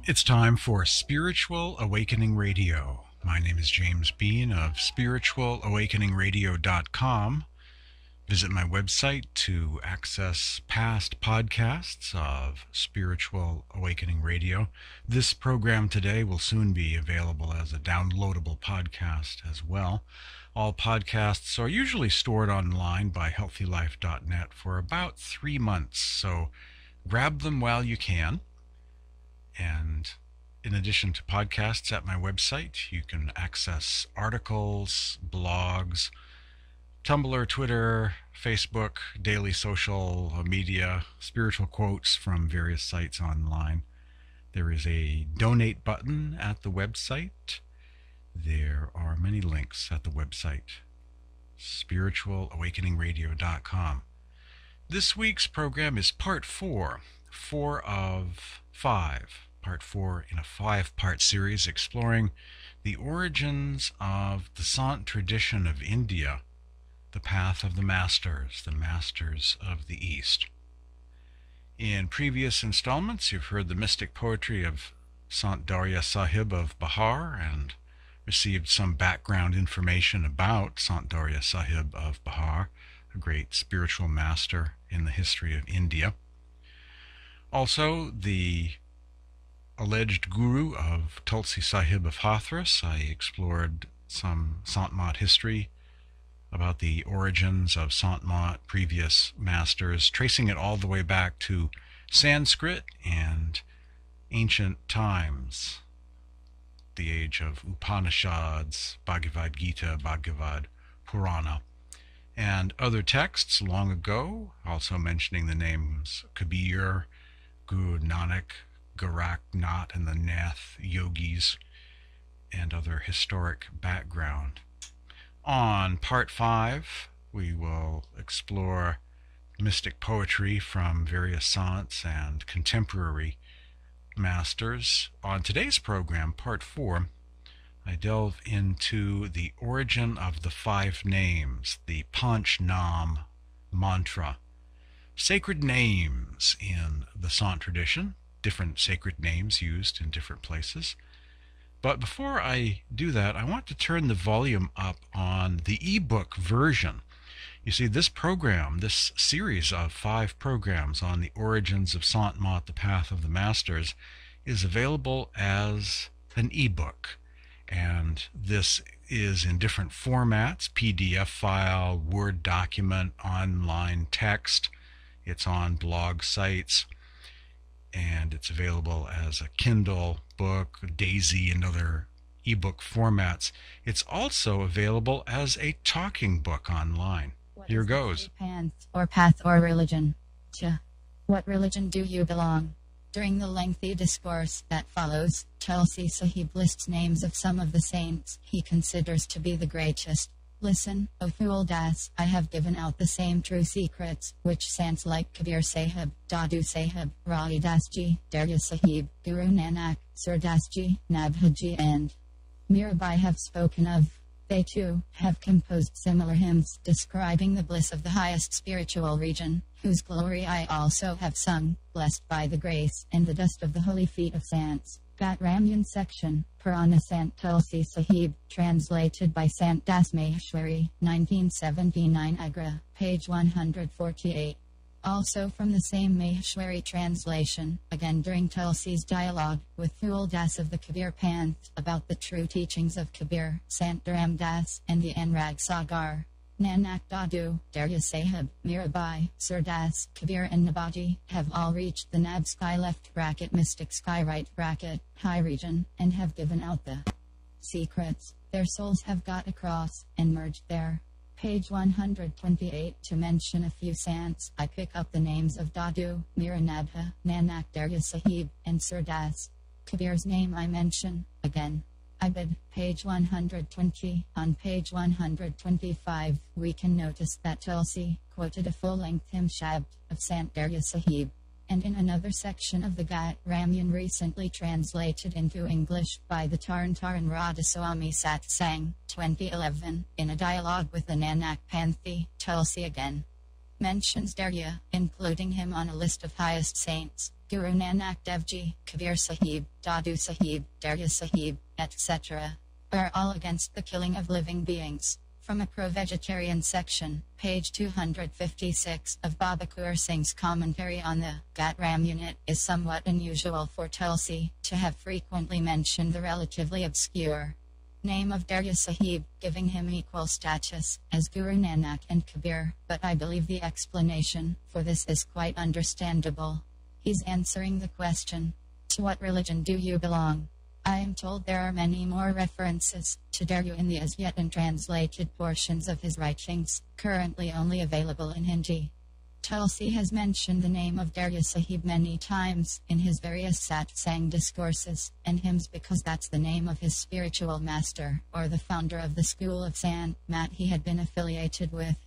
It's time for Spiritual Awakening Radio. My name is James Bean of spiritualawakeningradio.com. Visit my website to access past podcasts of Spiritual Awakening Radio. This program today will soon be available as a downloadable podcast as well. All podcasts are usually stored online by healthylife.net for about 3 months, so grab them while you can. And in addition to podcasts at my website, you can access articles, blogs, Tumblr, Twitter, Facebook, daily social media, spiritual quotes from various sites online. There is a donate button at the website. There are many links at the website, spiritualawakeningradio.com. This week's program is part 4 of 5. Part 4 in a 5-part series exploring the origins of the Sant tradition of India, the path of the masters of the East. In previous installments, you've heard the mystic poetry of Sant Darya Sahib of Bihar and received some background information about Sant Darya Sahib of Bihar, a great spiritual master in the history of India. Also, the alleged guru of Tulsi Sahib of Hathras. I explored some Sant Mat history about the origins of Sant Mat, previous masters, tracing it all the way back to Sanskrit and ancient times, the age of Upanishads, Bhagavad Gita, Bhagavad Purana, and other texts long ago, also mentioning the names Kabir, Guru Nanak, Goraknath, and the Nath yogis, and other historic background. On part 5, we will explore mystic poetry from various Sants and contemporary masters. On today's program, part 4, I delve into the origin of the 5 names, the Panch Nam mantra. Sacred names in the Sant tradition, different sacred names used in different places. But before I do that, I want to turn the volume up on the ebook version. You see, this program, this series of 5 programs on the origins of Sant Mat, the Path of the Masters, is available as an ebook. And this is in different formats: PDF file, Word document, online text. It's on blog sites, and it's available as a Kindle book, Daisy, and other ebook formats. It's also available as a talking book online. Here goes. Path or religion. What religion do you belong? During the lengthy discourse that follows, Tulsi Sahib lists names of some of the saints he considers to be the greatest. Listen, O Phool Das, I have given out the same true secrets, which saints like Kabir Sahib, Dadu Sahib, Rai Das Ji, Darya Sahib, Guru Nanak, Sir Das Ji, Nabhaji, and Mirabai have spoken of. They too have composed similar hymns describing the bliss of the highest spiritual region, whose glory I also have sung, blessed by the grace and the dust of the holy feet of saints. Gat Ramyan section, Purana Sant Tulsi Sahib, translated by Sant Das Maheshwari, 1979 Agra, page 148. Also from the same Maheshwari translation, again during Tulsi's dialogue with Phool Das of the Kabir Panth about the true teachings of Kabir, Sant Dharam Das, and the Anurag Sagar. Nanak Dadu, Darya Sahib, Mirabai, Sir Das, Kabir, and Nabaji have all reached the Nab sky left bracket mystic sky right bracket high region and have given out the secrets. Their souls have got across and merged there. Page 128. To mention a few saints, I pick up the names of Dadu, Miranabha, Nanak, Darya Sahib, and Sir Das. Kabir's name I mention again. Ibid, page 120. On page 125, we can notice that Tulsi quoted a full-length hymn Shabd of Sant Darya Sahib, and in another section of the Gat Ramyan recently translated into English by the Tarantaran Radhaswami Satsang, 2011, in a dialogue with the Nanak Panthi, Tulsi again mentions Darya, including him on a list of highest saints, Guru Nanak Dev Ji, Kabir Sahib, Dadu Sahib, Darya Sahib, etc., are all against the killing of living beings. From a pro-vegetarian section, page 256 of Baba Kaur Singh's commentary on the Gat Ram unit, is somewhat unusual for Tulsi to have frequently mentioned the relatively obscure name of Darya Sahib, giving him equal status as Guru Nanak and Kabir, but I believe the explanation for this is quite understandable. He's answering the question, to what religion do you belong? I am told there are many more references to Darya in the as yet untranslated portions of his writings, currently only available in Hindi. Tulsi has mentioned the name of Darya Sahib many times in his various satsang discourses and hymns because that's the name of his spiritual master, or the founder of the school of Sant Mat he had been affiliated with.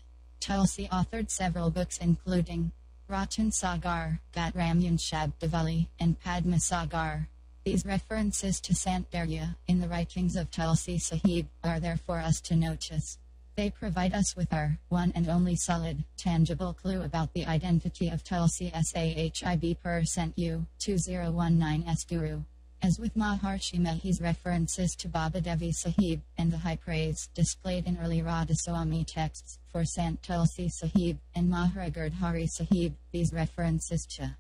Tulsi authored several books including Ratan Sagar, Gat Ramyun Shabdavali, and Padma Sagar. These references to Sant Darya in the writings of Tulsi Sahib are there for us to notice. They provide us with our one and only solid, tangible clue about the identity of Tulsi Sahib %U 2019's Guru. As with Maharshi Mehi's references to Baba Devi Sahib and the high praise displayed in early Radhaswami texts for Sant Tulsi Sahib and Maharagard Hari Sahib, these references to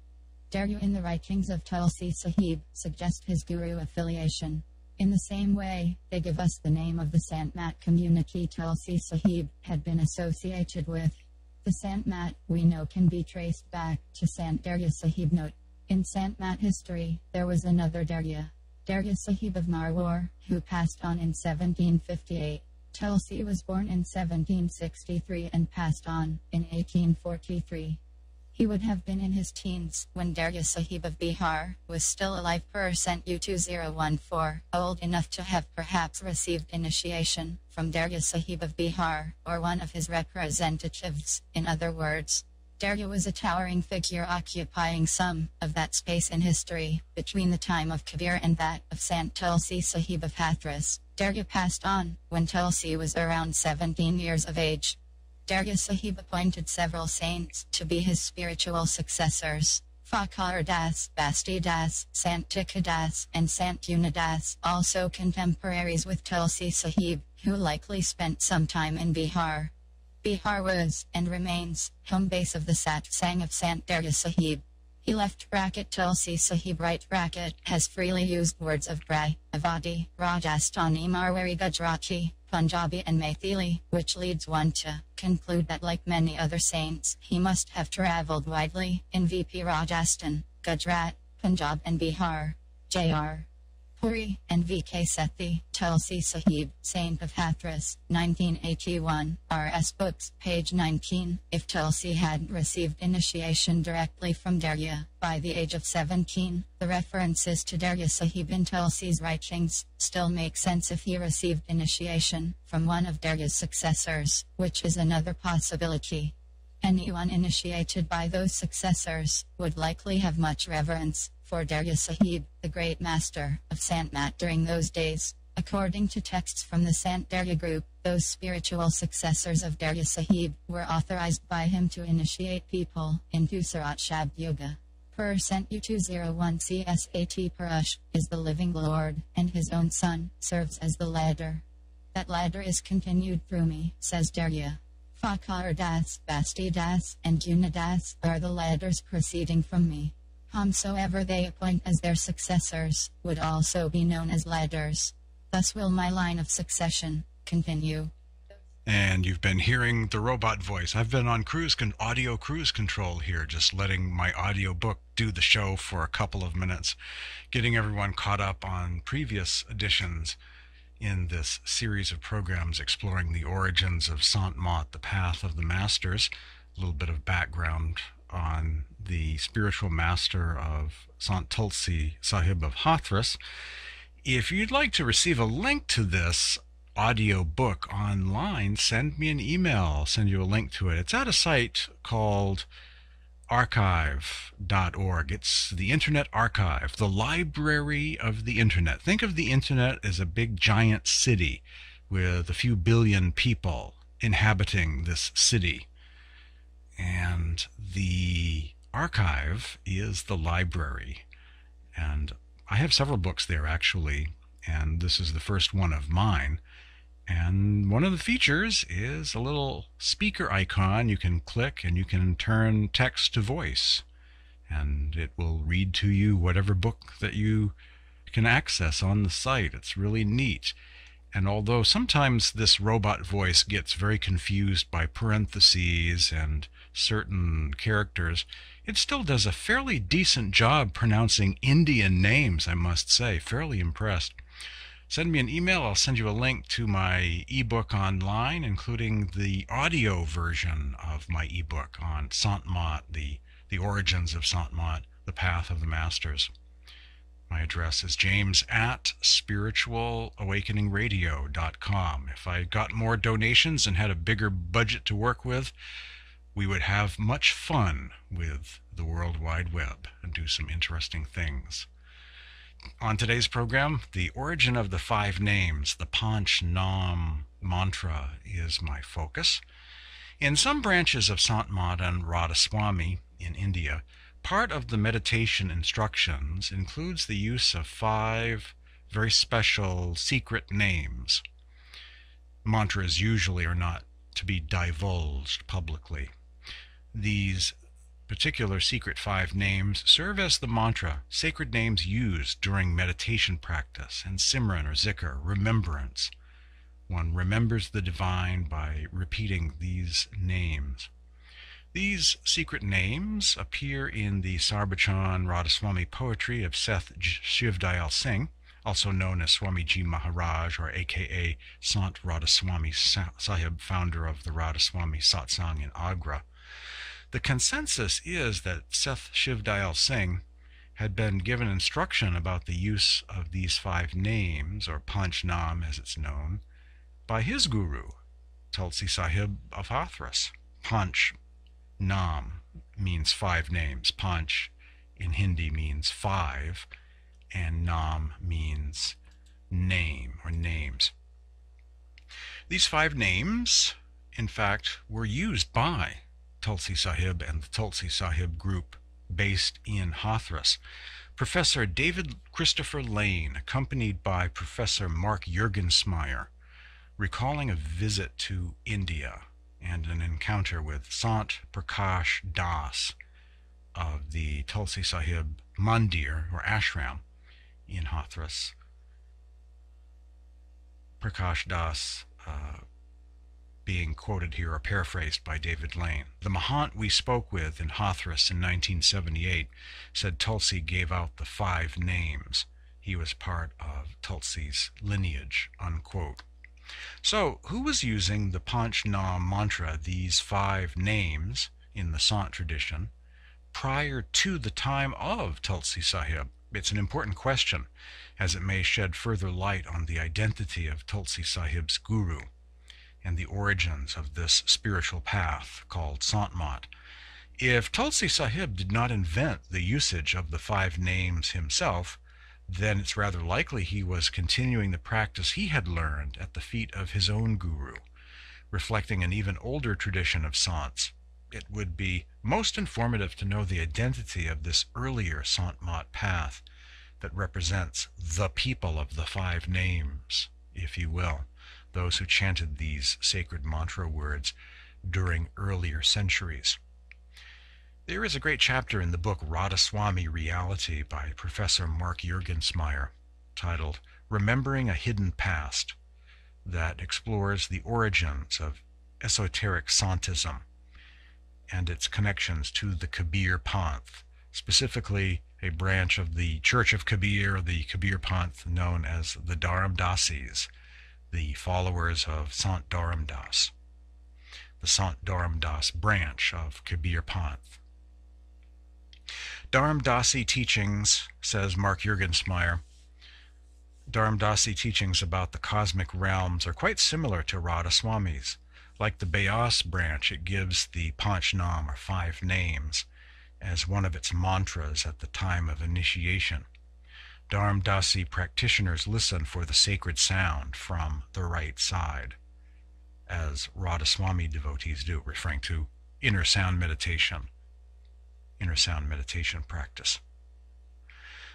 Darya in the writings of Tulsi Sahib suggest his Guru affiliation. In the same way, they give us the name of the Sant Mat community Tulsi Sahib had been associated with. The Sant Mat, we know, can be traced back to Sant Darya Sahib. Note, in Sant Mat history, there was another Darya, Darya Sahib of Marwar, who passed on in 1758. Tulsi was born in 1763 and passed on in 1843. He would have been in his teens when Darya Sahib of Bihar was still alive %U 2014, old enough to have perhaps received initiation from Darya Sahib of Bihar, or one of his representatives. In other words, Darya was a towering figure occupying some of that space in history between the time of Kabir and that of Sant Tulsi Sahib of Hathras. Darya passed on when Tulsi was around 17 years of age. Darya Sahib appointed several saints to be his spiritual successors. Fakhar Das, Basti Das, Sant Tikka Das, and Sant Unidas, also contemporaries with Tulsi Sahib, who likely spent some time in Bihar. Bihar was, and remains, home base of the satsang of Sant Darya Sahib. He left bracket Tulsi Sahib right bracket has freely used words of Brai, Awadhi, Rajasthani, Marwari, Gujarati, Punjabi and Maithili, which leads one to conclude that like many other saints, he must have traveled widely in VP Rajasthan, Gujarat, Punjab and Bihar. J.R. Puri and V.K. Sethi, Tulsi Sahib, Saint of Hathras, 1981, R.S. Books, page 19. If Tulsi had received initiation directly from Darya by the age of 17, the references to Darya Sahib in Tulsi's writings still make sense if he received initiation from one of Darya's successors, which is another possibility. Anyone initiated by those successors would likely have much reverence for Darya Sahib, the great master of Sant Mat during those days. According to texts from the Sant Darya group, those spiritual successors of Darya Sahib were authorized by him to initiate people into Sarat Shabd Yoga. %U 201 CSAT Purush is the living Lord, and his own son serves as the ladder. That ladder is continued through me, says Darya. Fakhar Das, Basti Das, and Unidas are the ladders proceeding from me. Whomsoever they appoint as their successors would also be known as ladders. Thus will my line of succession continue. And you've been hearing the robot voice. I've been on audio cruise control here, just letting my audio book do the show for a couple of minutes, getting everyone caught up on previous editions in this series of programs exploring the origins of Sant Mat, the path of the masters. A little bit of background on the spiritual master of Sant Tulsi Sahib of Hathras. If you'd like to receive a link to this audio book online, send me an email. I'll send you a link to it. It's at a site called archive.org. It's the Internet Archive, the library of the Internet. Think of the Internet as a big giant city with a few billion people inhabiting this city. And the archive is the library, and I have several books there actually, and this is the first one of mine. And one of the features is a little speaker icon you can click, and you can turn text to voice, and it will read to you whatever book that you can access on the site. It's really neat. And although sometimes this robot voice gets very confused by parentheses and certain characters, it still does a fairly decent job pronouncing Indian names, I must say. Fairly impressed. Send me an email. I'll send you a link to my ebook online, including the audio version of my ebook on Sant Mat, the origins of Sant Mat, the path of the masters. My address is james@spiritualawakeningradio.com. If I got more donations and had a bigger budget to work with, we would have much fun with the World Wide Web and do some interesting things. On today's program, the origin of the 5 names, the Panch Nam mantra, is my focus. In some branches of Sant Mat and Radhaswami in India, part of the meditation instructions includes the use of 5 very special secret names. Mantras usually are not to be divulged publicly. These particular secret 5 names serve as the mantra, sacred names used during meditation practice and Simran or Zikr, remembrance. One remembers the divine by repeating these names. These secret names appear in the Sarbachan Radhaswami poetry of Seth Shivdayal Singh, also known as Swamiji Maharaj, or aka Sant Radhaswami Sahib, founder of the Radhaswami Satsang in Agra. The consensus is that Seth Shivdayal Singh had been given instruction about the use of these 5 names, or Panch Nam as it's known, by his guru, Tulsi Sahib of Hathras. Panch Nam means 5 names. Panch in Hindi means 5, and Nam means name or names. These 5 names, in fact, were used by Tulsi Sahib and the Tulsi Sahib group based in Hathras. Professor David Christopher Lane, accompanied by Professor Mark Juergensmeyer, recalling a visit to India and an encounter with Sant Prakash Das of the Tulsi Sahib Mandir, or ashram, in Hathras. Prakash Das being quoted here or paraphrased by David Lane. The Mahant we spoke with in Hathras in 1978 said Tulsi gave out the 5 names. He was part of Tulsi's lineage, unquote. So, who was using the Panch Nam mantra, these 5 names, in the Sant tradition, prior to the time of Tulsi Sahib? It's an important question, as it may shed further light on the identity of Tulsi Sahib's guru and the origins of this spiritual path called Sant Mat. If Tulsi Sahib did not invent the usage of the 5 names himself, then it's rather likely he was continuing the practice he had learned at the feet of his own guru, reflecting an even older tradition of Sants. It would be most informative to know the identity of this earlier Sant Mat path that represents the people of the 5 names, if you will, those who chanted these sacred mantra words during earlier centuries. There is a great chapter in the book Radhaswami Reality by Professor Mark Juergensmeyer titled Remembering a Hidden Past that explores the origins of esoteric Santism and its connections to the Kabir Panth, specifically a branch of the Church of Kabir, the Kabir Panth known as the Dharamdasis, the followers of Sant Dharamdas, the Sant Dharamdas branch of Kabir Panth. Dharamdasi teachings, says Mark Juergensmeyer, Dharamdasi teachings about the cosmic realms are quite similar to Radhaswami's. Like the Beas branch, it gives the Panch Nam, or 5 names, as one of its mantras at the time of initiation. Dharamdasi practitioners listen for the sacred sound from the right side, as Radhaswami devotees do, referring to inner sound meditation. inner sound meditation practice.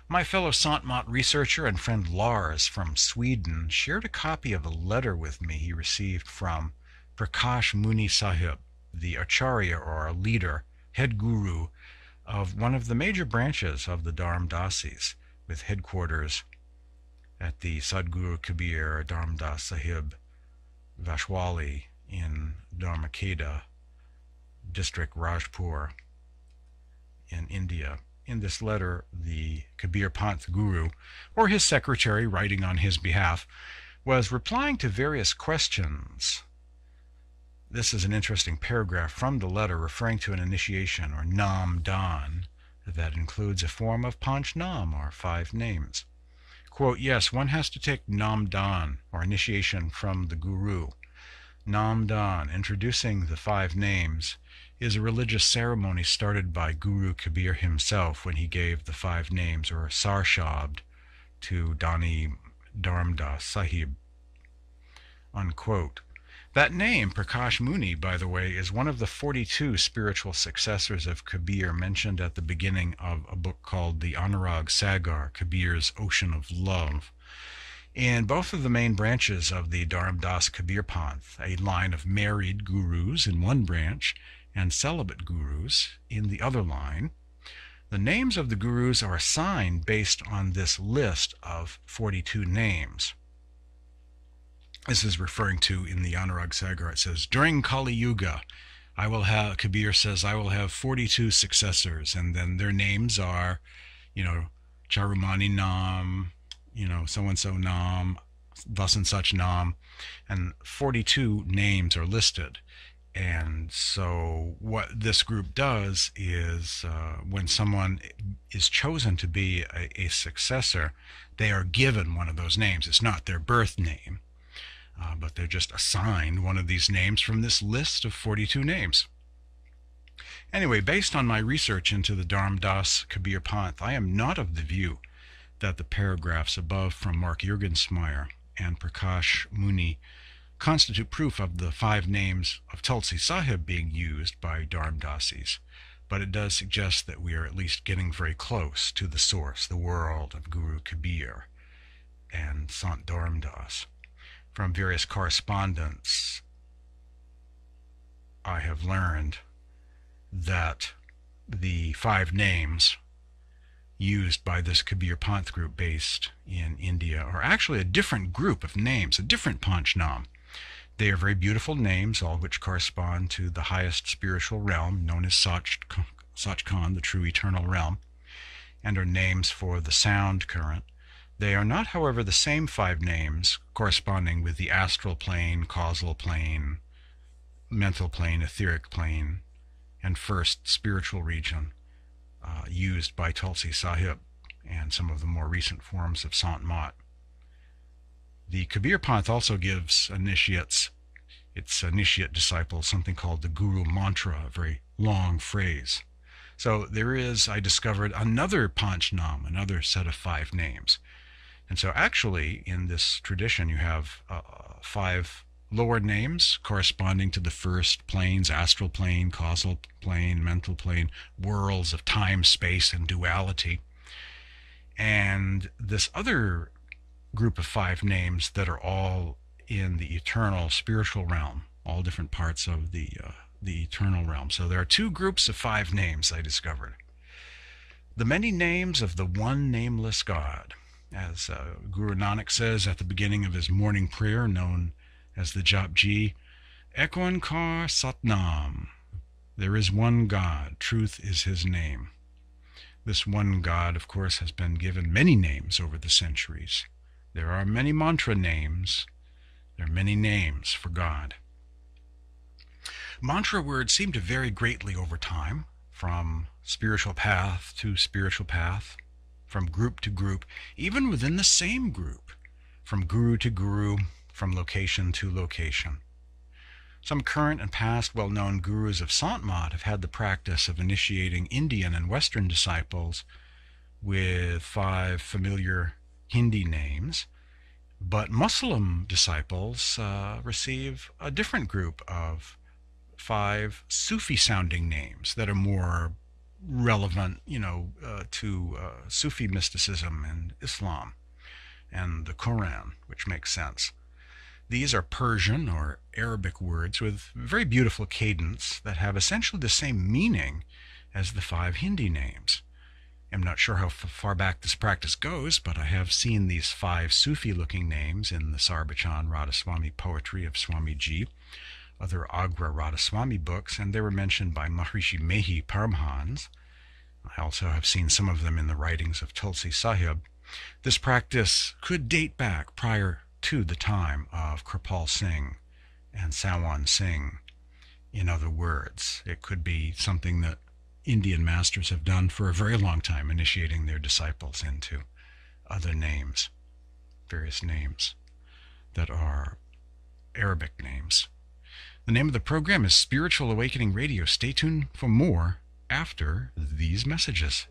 My fellow Sant Mat researcher and friend Lars from Sweden shared a copy of a letter with me he received from Prakash Muni Sahib, the Acharya or leader, head guru of one of the major branches of the Dharamdasis, with headquarters at the Sadguru Kabir Dharamdas Sahib Vashwali in Dharmakeda district, Rajpur, in India. In this letter, the Kabir Panth Guru, or his secretary writing on his behalf, was replying to various questions. This is an interesting paragraph from the letter referring to an initiation, or Nam Dan, that includes a form of Panch Nam, or 5 names. Quote, yes, one has to take Nam Dan, or initiation, from the Guru. Nam Dan, introducing the 5 names, is a religious ceremony started by Guru Kabir himself when he gave the 5 names, or Sar Shabd, to Dani Dharamdas Sahib. Unquote. That name, Prakash Muni, by the way, is one of the 42 spiritual successors of Kabir mentioned at the beginning of a book called The Anurag Sagar, Kabir's Ocean of Love. In both of the main branches of the Dharamdas Kabir Panth, a line of married gurus in one branch and celibate gurus in the other line, the names of the gurus are assigned based on this list of 42 names. This is referring to, in the Anurag Sagar, it says, during Kali Yuga, Kabir says, I will have 42 successors, and then their names are, Charumani Nam, so-and-so Nam, thus and such Nam, and 42 names are listed. And so what this group does is when someone is chosen to be a successor, they are given one of those names. It's not their birth name, but they're just assigned one of these names from this list of 42 names. Anyway, based on my research into the Dharamdas Kabir Panth, I am not of the view that the paragraphs above from Mark Juergensmeyer and Prakash Muni constitute proof of the 5 names of Tulsi Sahib being used by Dharamdasis, but it does suggest that we are at least getting very close to the source, the world of Guru Kabir and Sant Dharamdas. From various correspondence, I have learned that the 5 names used by this Kabir Panth group based in India are actually a different group of names, a different Panch Nam. They are very beautiful names, all which correspond to the highest spiritual realm, known as Sachkhand, the true eternal realm, and are names for the sound current. They are not, however, the same 5 names corresponding with the astral plane, causal plane, mental plane, etheric plane, and first spiritual region used by Tulsi Sahib and some of the more recent forms of Sant Mat. The Kabir Panth also gives its initiate disciples, something called the Guru Mantra, a very long phrase. So there is, I discovered, another Panch Nam, another set of 5 names. And so actually, in this tradition, you have 5 lower names corresponding to the first planes: astral plane, causal plane, mental plane, worlds of time, space, and duality. And this other group of 5 names that are all in the eternal spiritual realm, all different parts of the eternal realm. So there are 2 groups of 5 names I discovered. The many names of the one nameless God, as Guru Nanak says at the beginning of his morning prayer, known as the Japji, Ek Oankar Satnam. There is one God, truth is his name. This one God, of course, has been given many names over the centuries. There are many mantra names. There are many names for God. Mantra words seem to vary greatly over time, from spiritual path to spiritual path, from group to group, even within the same group, from guru to guru, from location to location. Some current and past well-known gurus of Sant Mat have had the practice of initiating Indian and Western disciples with 5 familiar Hindi names, but Muslim disciples receive a different group of 5 Sufi-sounding names that are more relevant, to Sufi mysticism and Islam and the Quran, which makes sense. These are Persian or Arabic words with very beautiful cadence that have essentially the same meaning as the 5 Hindi names. I'm not sure how far back this practice goes, but I have seen these 5 Sufi-looking names in the Sarbachan Radhaswami poetry of Swamiji, other Agra Radhaswami books, and they were mentioned by Maharishi Mehi Paramhans. I also have seen some of them in the writings of Tulsi Sahib. This practice could date back prior to the time of Kirpal Singh and Sawan Singh. In other words, it could be something that Indian masters have done for a very long time, initiating their disciples into other names, various names that are Arabic names. The name of the program is Spiritual Awakening Radio. Stay tuned for more after these messages.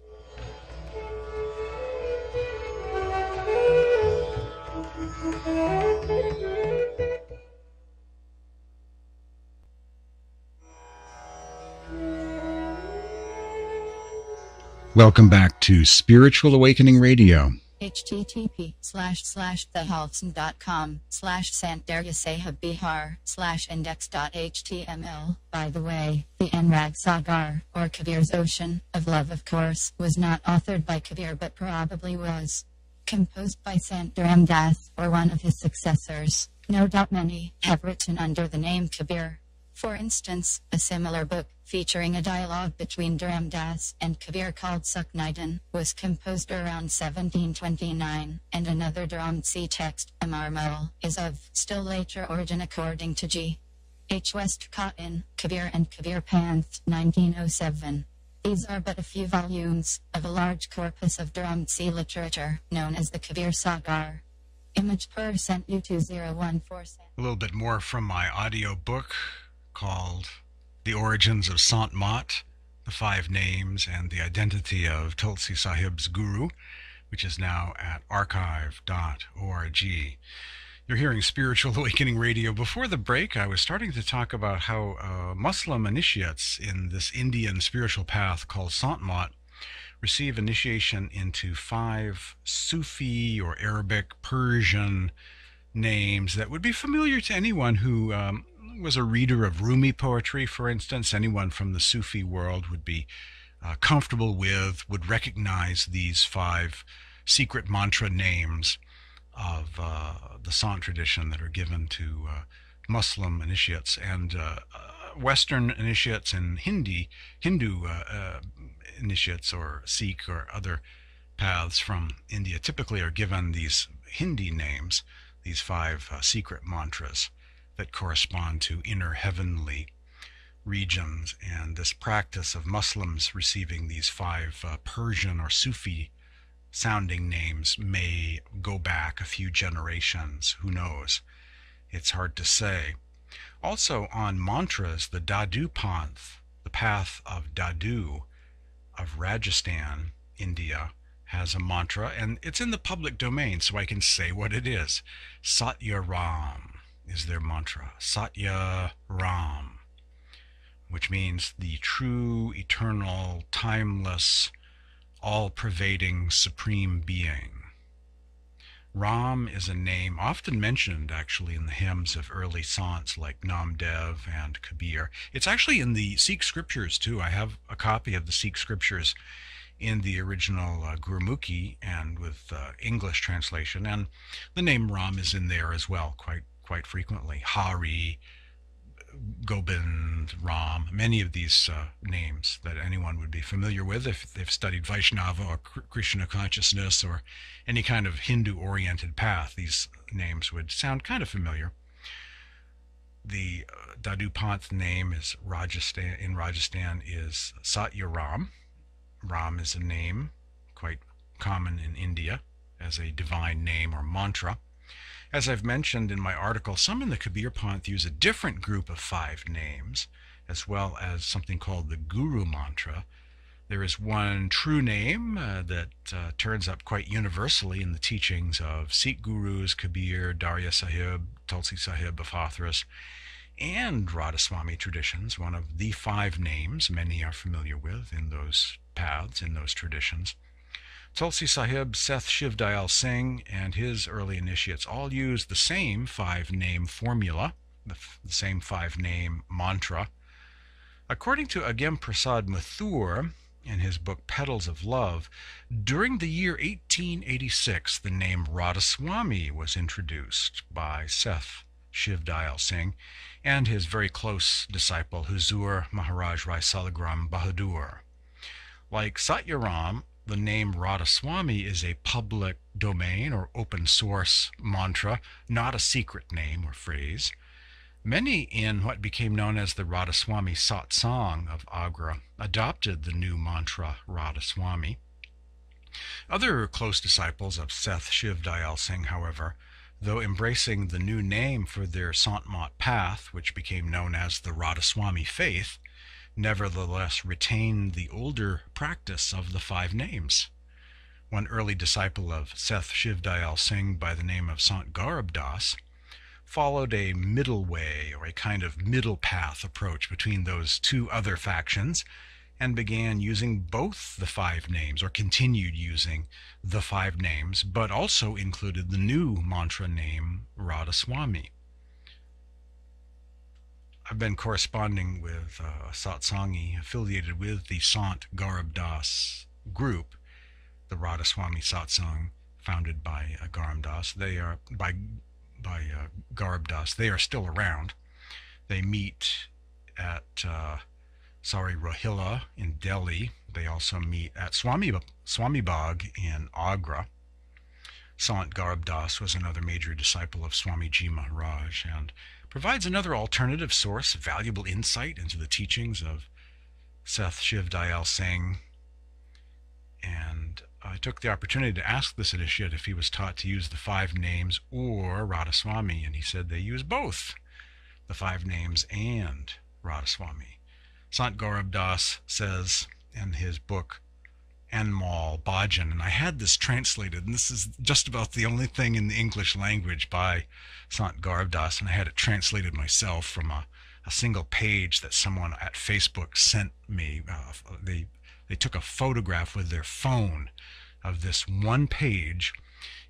Welcome back to Spiritual Awakening Radio. http://thehealth.com/sandaryasahab/index.html. By the way, the Anurag Sagar, or Kabir's Ocean of Love, of course, was not authored by Kabir but probably was composed by Sant Dharam Das or one of his successors. No doubt many have written under the name Kabir. For instance, a similar book, featuring a dialogue between Dharam Das and Kabir called Sukhnidan, was composed around 1729, and another Dharamsi text, Amar Mahal, is of still later origin according to G. H. Westcott in Kabir and Kabir Panth, 1907. These are but a few volumes of a large corpus of Dharamsi literature, known as the Kabir Sagar. Image per sent you to 014. A little bit more from my audio book called The Origins of Sant Mat, the 5 names and the identity of Tulsi Sahib's Guru, which is now at archive.org. You're hearing Spiritual Awakening Radio. Before the break, I was starting to talk about how Muslim initiates in this Indian spiritual path called Sant Mat receive initiation into 5 Sufi or Arabic, Persian names that would be familiar to anyone who was a reader of Rumi poetry, for instance. Anyone from the Sufi world would be comfortable with, would recognize these 5 secret mantra names of the Sant tradition that are given to Muslim initiates. And Western initiates and Hindu initiates or Sikh or other paths from India typically are given these Hindi names, these 5 secret mantras that correspond to inner heavenly regions. And this practice of Muslims receiving these 5 Persian or Sufi sounding names may go back a few generations. Who knows? It's hard to say. Also on mantras, the Dadu Panth, the path of Dadu of Rajasthan, India, has a mantra, and it's in the public domain, so I can say what it is. Satya Ram is their mantra. Satya Ram, which means the true, eternal, timeless, all-pervading supreme being. Ram is a name often mentioned actually in the hymns of early saints like Namdev and Kabir. It's actually in the Sikh scriptures too. I have a copy of the Sikh scriptures in the original Gurmukhi and with English translation, and the name Ram is in there as well quite frequently. Hari, Gobind, Ram, many of these names that anyone would be familiar with if they've studied Vaishnava or Krishna consciousness or any kind of Hindu-oriented path. These names would sound kind of familiar. The Dadu Panth name is in Rajasthan is Satya Ram. Ram is a name quite common in India as a divine name or mantra. As I've mentioned in my article, some in the Kabir Panth use a different group of 5 names, as well as something called the Guru Mantra. There is one true name that turns up quite universally in the teachings of Sikh Gurus, Kabir, Darya Sahib, Tulsi Sahib of Hathras, and Radhaswami traditions, one of the 5 names many are familiar with in those paths, in those traditions. Tulsi Sahib, Seth Shiv Dayal Singh, and his early initiates all used the same 5-name formula, the same 5-name mantra. According to Agem Prasad Mathur, in his book Petals of Love, during the year 1886, the name Radhaswami was introduced by Seth Shiv Dayal Singh and his very close disciple Huzur Maharaj Rai Salagram Bahadur. Like Satyaram, the name Radhaswami is a public domain or open source mantra, not a secret name or phrase. Many in what became known as the Radhaswami Satsang of Agra adopted the new mantra Radhaswami. Other close disciples of Seth Shiv Dayal Singh, however, though embracing the new name for their Sant Mat path, which became known as the Radhaswami faith, nevertheless retained the older practice of the 5 names. One early disciple of Seth Shiv Dayal Singh by the name of Sant Gaurab Das followed a middle way, or a kind of middle path approach between those 2 other factions, and began using both the 5 names, or continued using the 5 names, but also included the new mantra name Radhaswami. I've been corresponding with a satsangi affiliated with the Sant Gaurab Das group, the Radhaswami Satsang, founded by Gaurab Das. They are by Gaurab Das. They are still around. They meet at Sari Rohilla in Delhi. They also meet at Swami Bagh in Agra. Sant Gaurab Das was another major disciple of Swamiji Maharaj and provides another alternative source of valuable insight into the teachings of Seth Shiv Dayal Singh. And I took the opportunity to ask this initiate if he was taught to use the 5 names or Radhaswami, and he said they use both the 5 names and Radhaswami. Sant Gaurab Das says in his book Anmal Bhajan, and I had this translated, and this is just about the only thing in the English language by Sant Gaurab Das, and I had it translated myself from a single page that someone at Facebook sent me. They took a photograph with their phone of this one page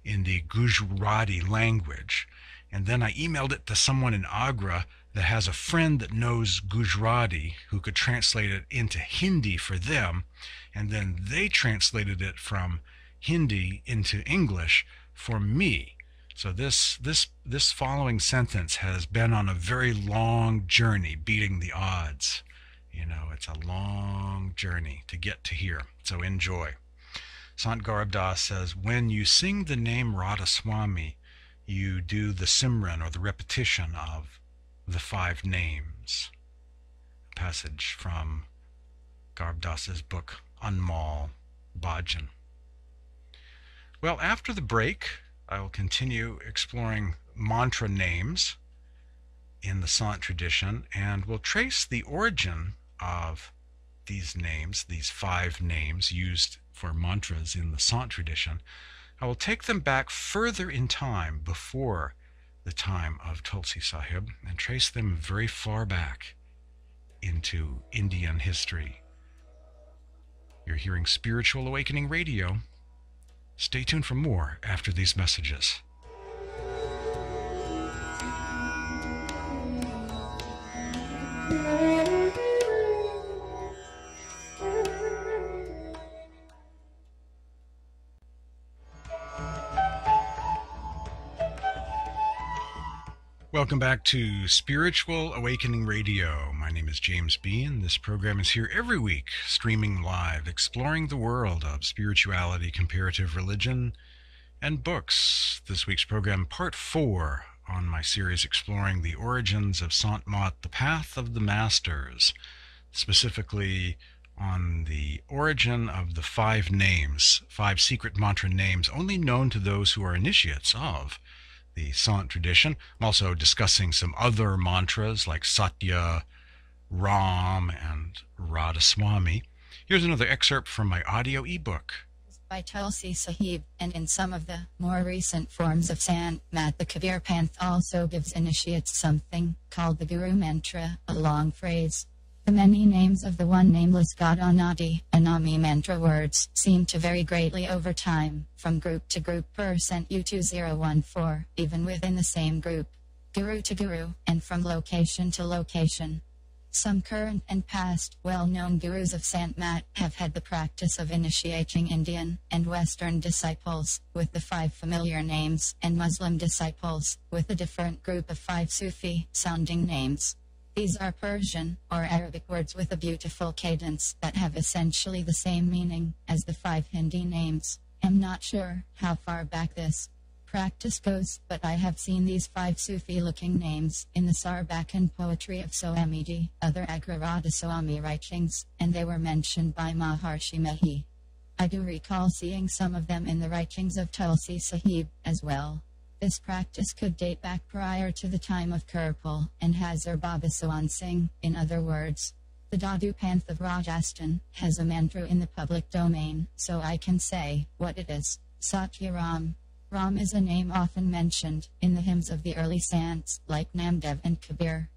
in the Gujarati language, and then I emailed it to someone in Agra that has a friend that knows Gujarati who could translate it into Hindi for them, and then they translated it from Hindi into English for me. So this following sentence has been on a very long journey beating the odds. You know, it's a long journey to get to here, so enjoy. Sant Gaurab Das says, when you sing the name Radhaswami, you do the Simran, or the repetition of the 5 names. A passage from Gaurab Das's book Anmal Bhajan. Well, after the break, I will continue exploring mantra names in the Sant tradition, and we'll trace the origin of these names, these 5 names used for mantras in the Sant tradition. I will take them back further in time, before the time of Tulsi Sahib, and trace them very far back into Indian history. You're hearing Spiritual Awakening Radio. Stay tuned for more after these messages. Welcome back to Spiritual Awakening Radio. My name is James B., and this program is here every week, streaming live, exploring the world of spirituality, comparative religion, and books. This week's program, part 4 on my series exploring the origins of Sant Mat, the Path of the Masters, specifically on the origin of the 5 names, 5 secret mantra names only known to those who are initiates of the Sant tradition. I'm also discussing some other mantras like Satya, Ram, and Radhaswami. Here's another excerpt from my audio ebook, by Tulsi Sahib, and in some of the more recent forms of Sant Mat, the Kabir Panth also gives initiates something called the Guru Mantra, a long phrase. The many names of the one nameless God Anadi, Anami mantra words, seem to vary greatly over time, from group to group per cent U2014, even within the same group, guru to guru, and from location to location. Some current and past well-known gurus of Sant Mat have had the practice of initiating Indian and Western disciples with the 5 familiar names, and Muslim disciples with a different group of 5 Sufi-sounding names. These are Persian or Arabic words with a beautiful cadence that have essentially the same meaning as the 5 Hindi names. I'm not sure how far back this practice goes, but I have seen these 5 Sufi-looking names in the Sarbakan poetry of Swamiji, other Agrawada Swami writings, and they were mentioned by Maharshi Mehi. I do recall seeing some of them in the writings of Tulsi Sahib as well. This practice could date back prior to the time of Kirpal and Hazar Baba Swan Singh. In other words, the Dadu Panth of Rajasthan has a mantra in the public domain, so I can say what it is. Satya Ram. Ram is a name often mentioned in the hymns of the early saints like Namdev and Kabir.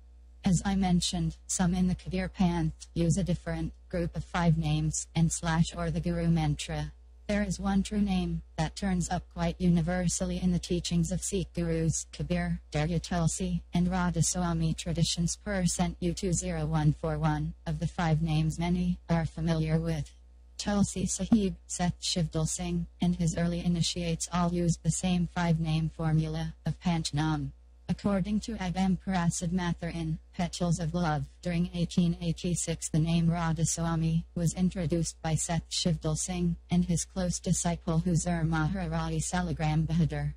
As I mentioned, some in the Kabir Panth use a different group of 5 names and / or the Guru Mantra. There is one true name that turns up quite universally in the teachings of Sikh gurus, Kabir, Darya Tulsi, and Radha Swami traditions per cent U20141. Of the 5 names many are familiar with. Tulsi Sahib, Seth Shivdal Singh, and his early initiates all used the same 5-name formula of Panchnaam. According to Agam Prasad Mathur in Petals of Love, during 1886 the name Radha Swami was introduced by Seth Shivdal Singh and his close disciple Huzur Maharari Salagram Bahadur.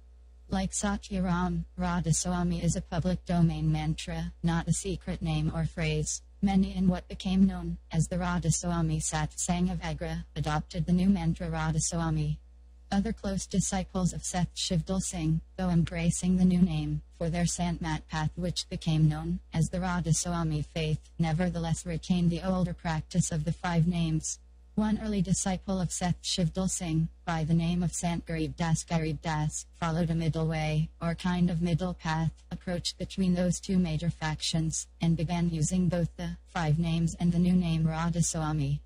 Like Satya Ram, Radha Swami is a public domain mantra, not a secret name or phrase. Many in what became known as the Radha Swami Satsang of Agra adopted the new mantra Radha Swami. Other close disciples of Seth Shivdal Singh, though embracing the new name for their Sant Mat path which became known as the Radha Swami faith, nevertheless retained the older practice of the 5 names. One early disciple of Seth Shivdal Singh, by the name of Sant Garib Das, followed a middle way, or kind of middle path, approach between those 2 major factions, and began using both the 5 names and the new name Radha Swami.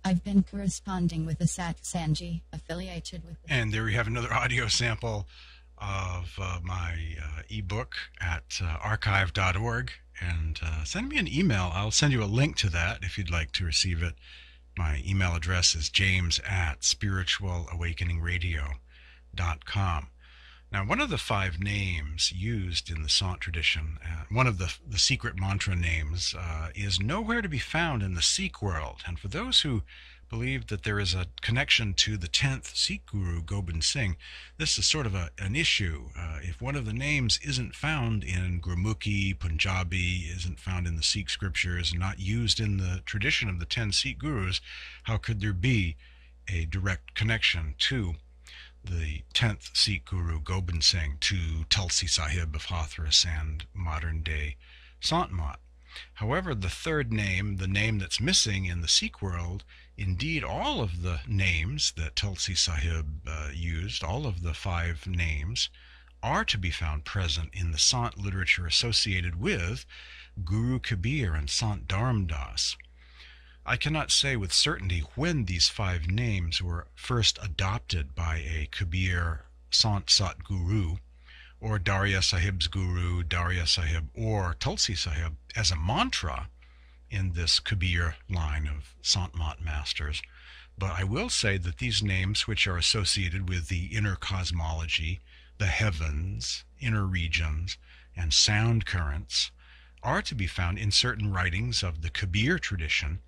I've been corresponding with the Sat Sanji, affiliated with... And there we have another audio sample of my ebook at archive.org. And send me an email. I'll send you a link to that if you'd like to receive it. My email address is james@spiritualawakeningradio.com. Now, one of the 5 names used in the Sant tradition, one of the secret mantra names, is nowhere to be found in the Sikh world. And for those who believe that there is a connection to the 10th Sikh guru, Gobind Singh, this is sort of an issue. If one of the names isn't found in Gurmukhi, Punjabi, isn't found in the Sikh scriptures, not used in the tradition of the 10 Sikh gurus, how could there be a direct connection to the 10th Sikh guru, Gobind Singh, to Tulsi Sahib of Hathras and modern-day Sant Mat? However, the 3rd name, the name that's missing in the Sikh world, indeed all of the names that Tulsi Sahib used, all of the 5 names, are to be found present in the Sant literature associated with Guru Kabir and Sant Dharam Das. I cannot say with certainty when these 5 names were first adopted by a Kabir Sant Sat Guru, or Darya Sahib's Guru, Darya Sahib, or Tulsi Sahib as a mantra in this Kabir line of Sant Mat masters. But I will say that these names, which are associated with the inner cosmology, the heavens, inner regions, and sound currents, are to be found in certain writings of the Kabir tradition,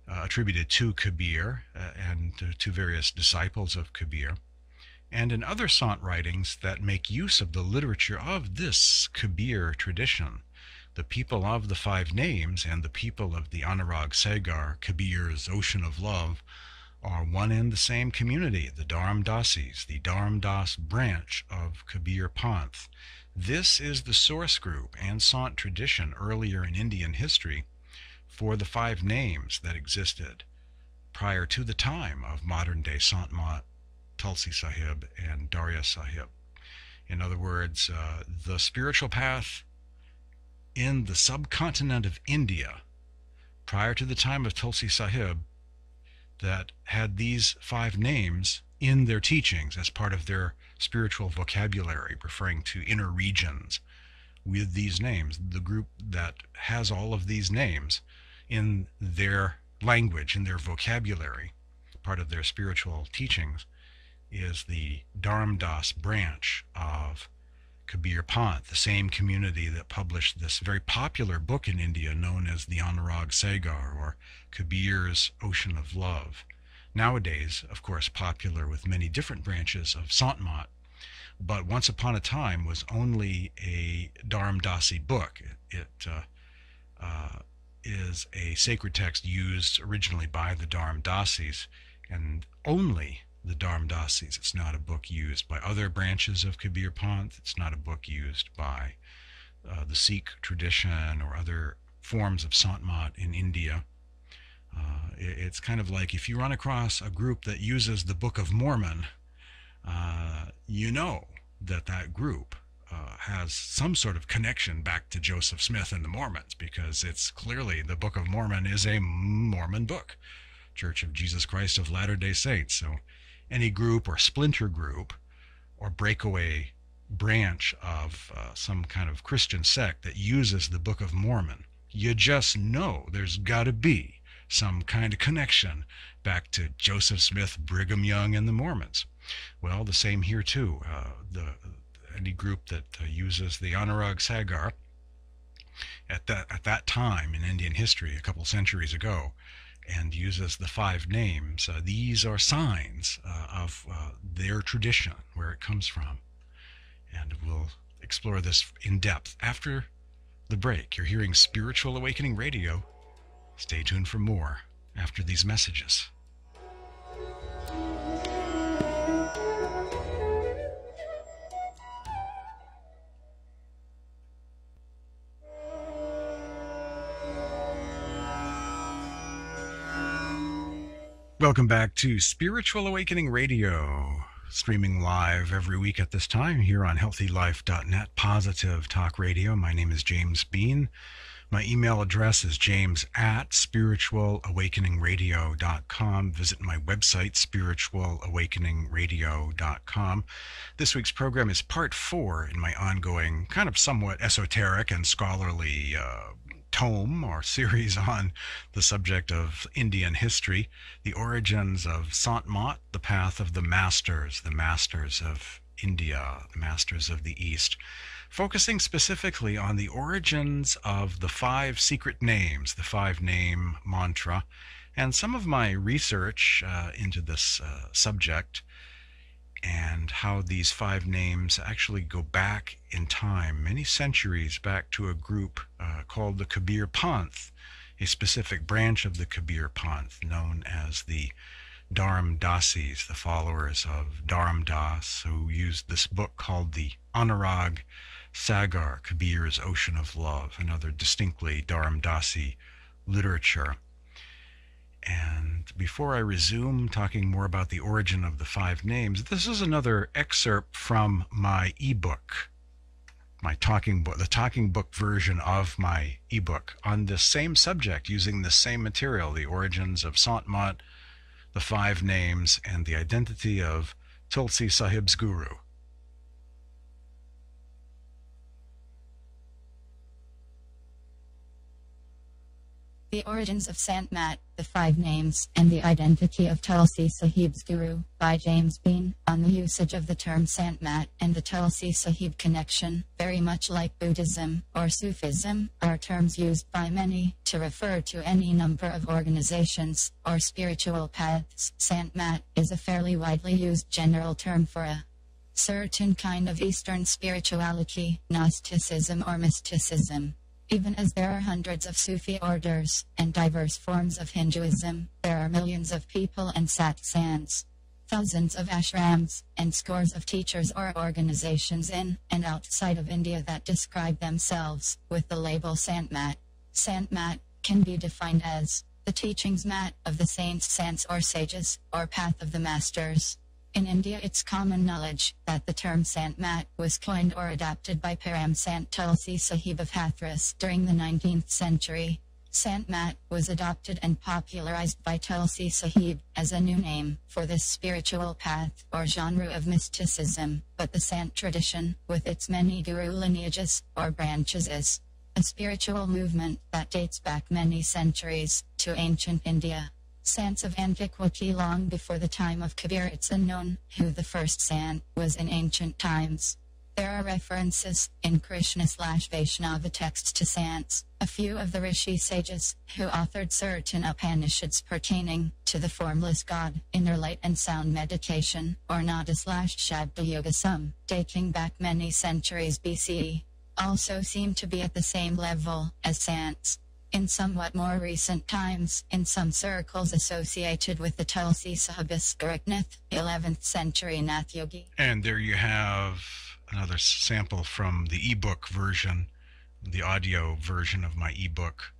attributed to Kabir and to various disciples of Kabir, and in other Sant writings that make use of the literature of this Kabir tradition. The people of the 5 names and the people of the Anurag Sagar, Kabir's Ocean of Love, are one and the same community, the Dharam Dasis, the Dharam Das branch of Kabir Panth. This is the source group and Sant tradition earlier in Indian history for the 5 names that existed prior to the time of modern-day Sant Mat Tulsi Sahib and Darya Sahib. In other words, the spiritual path in the subcontinent of India prior to the time of Tulsi Sahib that had these 5 names in their teachings as part of their spiritual vocabulary, referring to inner regions with these names. The group that has all of these names in their language, in their vocabulary, part of their spiritual teachings, is the Dharamdas branch of Kabir Panth, the same community that published this very popular book in India known as the Anurag Sagar, or Kabir's Ocean of Love. Nowadays, of course, popular with many different branches of Sant Mat, but once upon a time was only a Dharamdasi book. It is a sacred text used originally by the Dharamdasis, and only the Dharamdasis. It's not a book used by other branches of Kabir Panth. It's not a book used by the Sikh tradition or other forms of Sant Mat in India. It's kind of like if you run across a group that uses the Book of Mormon, you know that that group has some sort of connection back to Joseph Smith and the Mormons, because it's clearly the Book of Mormon is a Mormon book, Church of Jesus Christ of Latter-day Saints. So any group or splinter group or breakaway branch of some kind of Christian sect that uses the Book of Mormon, you just know there's got to be some kind of connection back to Joseph Smith, Brigham Young, and the Mormons. Well, the same here too. Any group that uses the Anurag Sagar at that time in Indian history, a couple centuries ago, and uses the 5 names, these are signs of their tradition, where it comes from. And we'll explore this in depth after the break. You're hearing Spiritual Awakening Radio. Stay tuned for more after these messages. Welcome back to Spiritual Awakening Radio, streaming live every week at this time here on healthylife.net, Positive Talk Radio. My name is James Bean. My email address is james@spiritualawakeningradio.com. Visit my website, spiritualawakeningradio.com. This week's program is part 4 in my ongoing, kind of somewhat esoteric and scholarly tome or series on the subject of Indian history, the origins of Sant Mat, the path of the masters of India, the masters of the East, focusing specifically on the origins of the 5 secret names, the 5-name mantra, and some of my research into this subject and how these 5 names actually go back in time, many centuries back to a group called the Kabir Panth, a specific branch of the Kabir Panth known as the Dharamdasis, the followers of Dharamdas, who used this book called the Anurag Sagar, Kabir's Ocean of Love, another distinctly Dharamdasi literature. And before I resume talking more about the origin of the 5 names, this is another excerpt from my ebook, my talking book, the talking book version of my ebook on this same subject, using the same material, the origins of Sant Mat, the 5 names, and the identity of Tulsi Sahib's guru. The Origins of Sant Mat, the 5 Names, and the Identity of Tulsi Sahib's Guru, by James Bean, on the usage of the term Sant Mat and the Tulsi Sahib connection. Very much like Buddhism or Sufism, are terms used by many to refer to any number of organizations or spiritual paths. Sant Mat is a fairly widely used general term for a certain kind of Eastern spirituality, Gnosticism or mysticism. Even as there are hundreds of Sufi orders and diverse forms of Hinduism, there are millions of people and satsangs, thousands of ashrams, and scores of teachers or organizations in and outside of India that describe themselves with the label Sant Mat. Sant Mat can be defined as the teachings mat of the saints, sants or sages, or path of the masters. In India, it's common knowledge that the term Sant Mat was coined or adapted by Param Sant Tulsi Sahib of Hathras during the 19th century. Sant Mat was adopted and popularized by Tulsi Sahib as a new name for this spiritual path or genre of mysticism, but the Sant tradition, with its many guru lineages or branches, is a spiritual movement that dates back many centuries to ancient India. Sants of antiquity long before the time of Kabir. It's unknown who the first Sant was in ancient times. There are references in Krishna/Vaishnava texts to Sants, a few of the Rishi sages who authored certain Upanishads pertaining to the formless God, inner light and sound meditation, or Nada/Shabda Yoga, some dating back many centuries BCE, also seem to be at the same level as Sants. In somewhat more recent times, in some circles associated with the Tulsi Sahibis Guruknath, 11th century Nath Yogi. And there you have another sample from the ebook version, the audio version of my ebook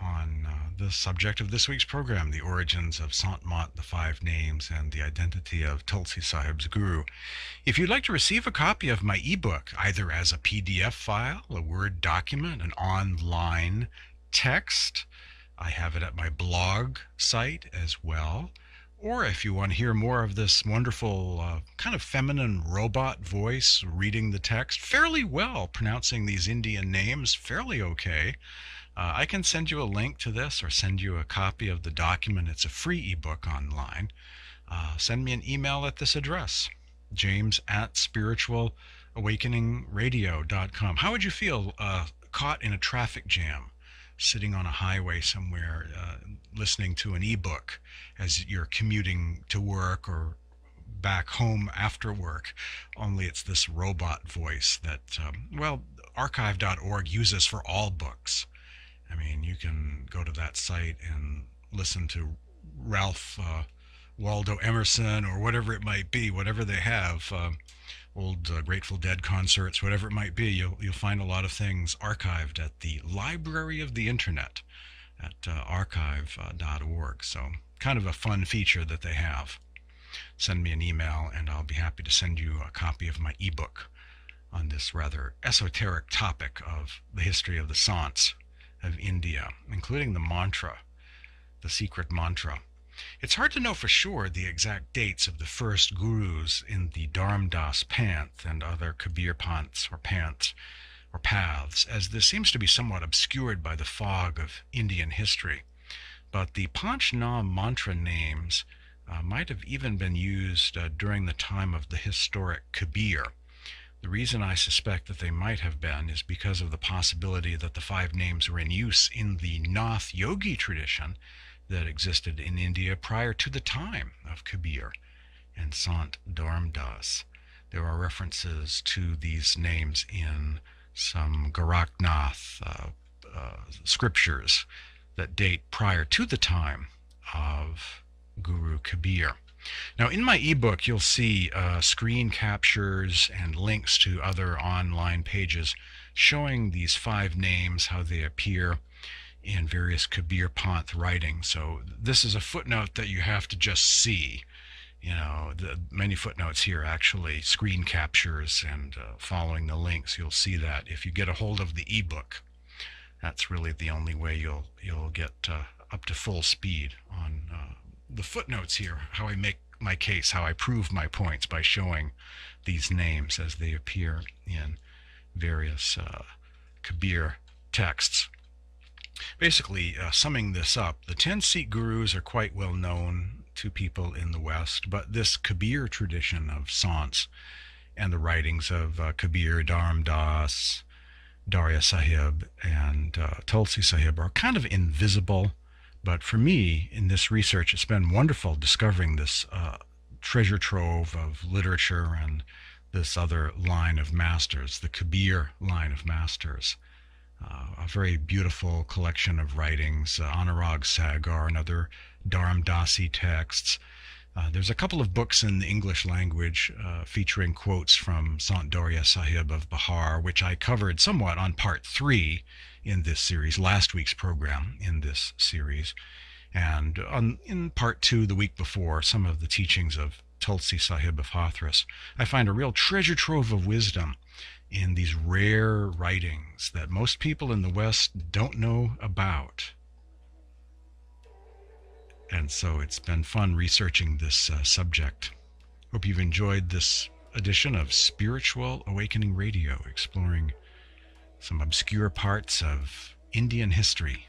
on the subject of this week's program, the origins of Sant Mat, the five names, and the identity of Tulsi Sahib's guru. If you'd like to receive a copy of my ebook, either as a PDF file, a Word document, an online text, I have it at my blog site as well. Or if you want to hear more of this wonderful kind of feminine robot voice reading the text fairly well, pronouncing these Indian names fairly okay, I can send you a link to this or send you a copy of the document. It's a free ebook online. Send me an email at this address, james@spiritualawakeningradio.com. How would you feel caught in a traffic jam, sitting on a highway somewhere, listening to an ebook as you're commuting to work or back home after work, only it's this robot voice that, archive.org uses for all books. I mean, you can go to that site and listen to Ralph Waldo Emerson or whatever it might be, whatever they have, old Grateful Dead concerts, whatever it might be. You'll find a lot of things archived at the Library of the Internet at archive.org. So kind of a fun feature that they have. Send me an email and I'll be happy to send you a copy of my ebook on this rather esoteric topic of the history of the Sants of India, including the mantra, the secret mantra. It's hard to know for sure the exact dates of the first gurus in the Dharamdas Panth and other Kabir Panths or paths, as this seems to be somewhat obscured by the fog of Indian history. But the Panch Nam mantra names might have even been used during the time of the historic Kabir. The reason I suspect that they might have been is because of the possibility that the five names were in use in the Nath Yogi tradition that existed in India prior to the time of Kabir and Sant Dharamdas. There are references to these names in some Gorakhnath scriptures that date prior to the time of Guru Kabir. Now, in my ebook, you'll see screen captures and links to other online pages showing these five names, how they appear in various Kabir Panth writings. So this is a footnote that you have to just see. You know, the many footnotes here, actually screen captures, and following the links, you'll see that if you get a hold of the ebook. That's really the only way you'll get up to full speed on the footnotes here, how I make my case, how I prove my points by showing these names as they appear in various Kabir texts. Basically, summing this up, the 10 Sikh gurus are quite well known to people in the West, but this Kabir tradition of Sants and the writings of Kabir, Dharamdas, Darya Sahib, and Tulsi Sahib are kind of invisible. But for me, in this research, it's been wonderful discovering this treasure trove of literature and this other line of masters, the Kabir line of masters. A very beautiful collection of writings, Anurag Sagar and other Dharamdasi texts. There's a couple of books in the English language featuring quotes from Sant Darya Sahib of Bihar, which I covered somewhat on part 3 in this series, last week's program in this series. And in part 2, the week before, some of the teachings of Tulsi Sahib of Hathras. I find a real treasure trove of wisdom in these rare writings that most people in the West don't know about. And so it's been fun researching this subject. Hope you've enjoyed this edition of Spiritual Awakening Radio, exploring some obscure parts of Indian history.